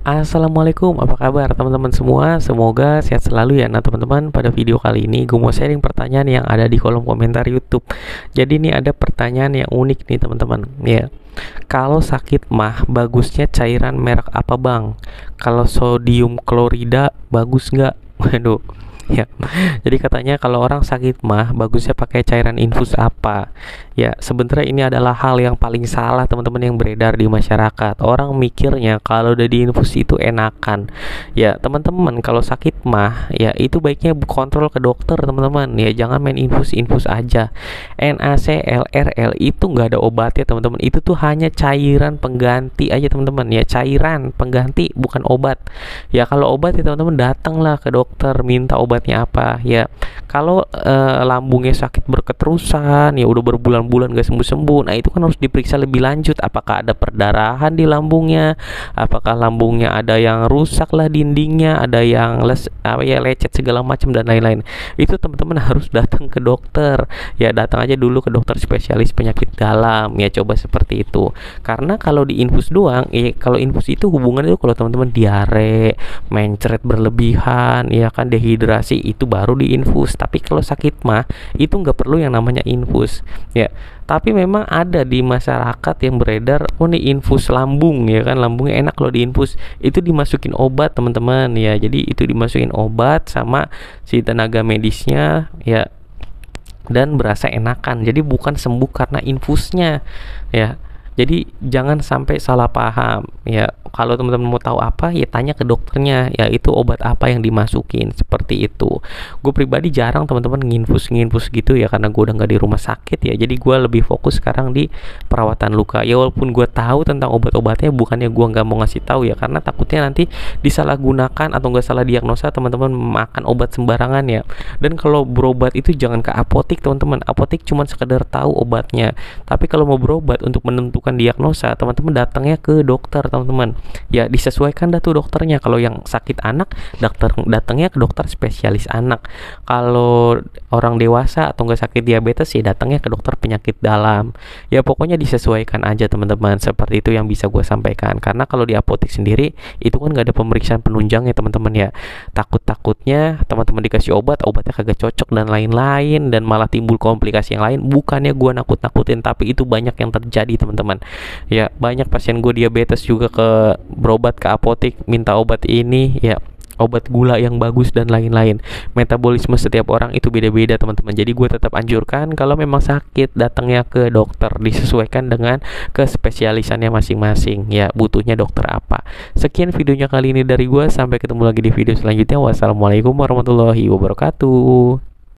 Assalamualaikum, apa kabar teman-teman semua? Semoga sehat selalu ya. Nah teman-teman, pada video kali ini gue mau sharing pertanyaan yang ada di kolom komentar YouTube. Jadi ini ada pertanyaan yang unik nih teman-teman. Ya, kalau sakit mah bagusnya cairan merek apa bang? Kalau sodium klorida bagus nggak? Waduh. Ya, jadi katanya kalau orang sakit mah bagusnya pakai cairan infus apa? Ya, sebenarnya ini adalah hal yang paling salah teman-teman yang beredar di masyarakat. Orang mikirnya kalau udah diinfus itu enakan. Ya, teman-teman kalau sakit mah ya itu baiknya kontrol ke dokter teman-teman. Ya, jangan main infus-infus aja. NaCl, itu nggak ada obatnya teman-teman. Itu tuh hanya cairan pengganti aja teman-teman. Ya, cairan pengganti bukan obat. Ya, kalau obat ya teman-teman datanglah ke dokter minta obatnya apa. Ya, kalau lambungnya sakit berketerusan ya udah berbulan-bulan gak sembuh-sembuh, nah itu kan harus diperiksa lebih lanjut, apakah ada perdarahan di lambungnya, apakah lambungnya ada yang rusak lah dindingnya, ada yang lecet segala macam dan lain-lain. Itu teman-teman harus datang ke dokter. Ya, datang aja dulu ke dokter spesialis penyakit dalam. Ya, coba seperti itu. Karena kalau di infus doang, kalau infus itu hubungannya itu kalau teman-teman diare, mencret berlebihan, ya kan dehidrasi, itu baru diinfus. Tapi kalau sakit mah itu nggak perlu yang namanya infus. Ya, tapi memang ada di masyarakat yang beredar, oh nih infus lambung, ya kan lambungnya enak kalau diinfus. Itu dimasukin obat teman-teman. Ya, jadi itu dimasukin obat sama si tenaga medisnya ya, dan berasa enakan. Jadi bukan sembuh karena infusnya. Ya, jadi jangan sampai salah paham. Ya, kalau teman-teman mau tahu apa ya tanya ke dokternya, ya itu obat apa yang dimasukin, seperti itu. Gue pribadi jarang teman-teman nginfus gitu ya, karena gue udah nggak di rumah sakit ya. Jadi gue lebih fokus sekarang di perawatan luka. Ya walaupun gue tahu tentang obat-obatnya, bukannya gue nggak mau ngasih tahu ya, karena takutnya nanti disalahgunakan atau nggak salah diagnosa teman-teman makan obat sembarangan ya. Dan kalau berobat itu jangan ke apotik teman-teman. Apotik cuma sekedar tahu obatnya. Tapi kalau mau berobat untuk menentukan diagnosa, teman-teman datangnya ke dokter teman-teman. Ya, disesuaikan dah tuh dokternya. Kalau yang sakit anak, datangnya ke dokter spesialis anak. Kalau orang dewasa atau nggak sakit diabetes ya datangnya ke dokter penyakit dalam. Ya pokoknya disesuaikan aja teman-teman. Seperti itu yang bisa gue sampaikan. Karena kalau di apotek sendiri itu kan nggak ada pemeriksaan penunjang ya teman-teman ya. Takutnya teman-teman dikasih obatnya kagak cocok dan lain-lain, dan malah timbul komplikasi yang lain. Bukannya gue nakut-nakutin, tapi itu banyak yang terjadi teman-teman. Ya, banyak pasien gue diabetes juga berobat ke apotek minta obat ini ya, obat gula yang bagus dan lain-lain. Metabolisme setiap orang itu beda-beda teman-teman. Jadi gue tetap anjurkan kalau memang sakit datangnya ke dokter, disesuaikan dengan kespesialisannya masing-masing. Ya, butuhnya dokter apa. Sekian videonya kali ini dari gue. Sampai ketemu lagi di video selanjutnya. Wassalamualaikum warahmatullahi wabarakatuh.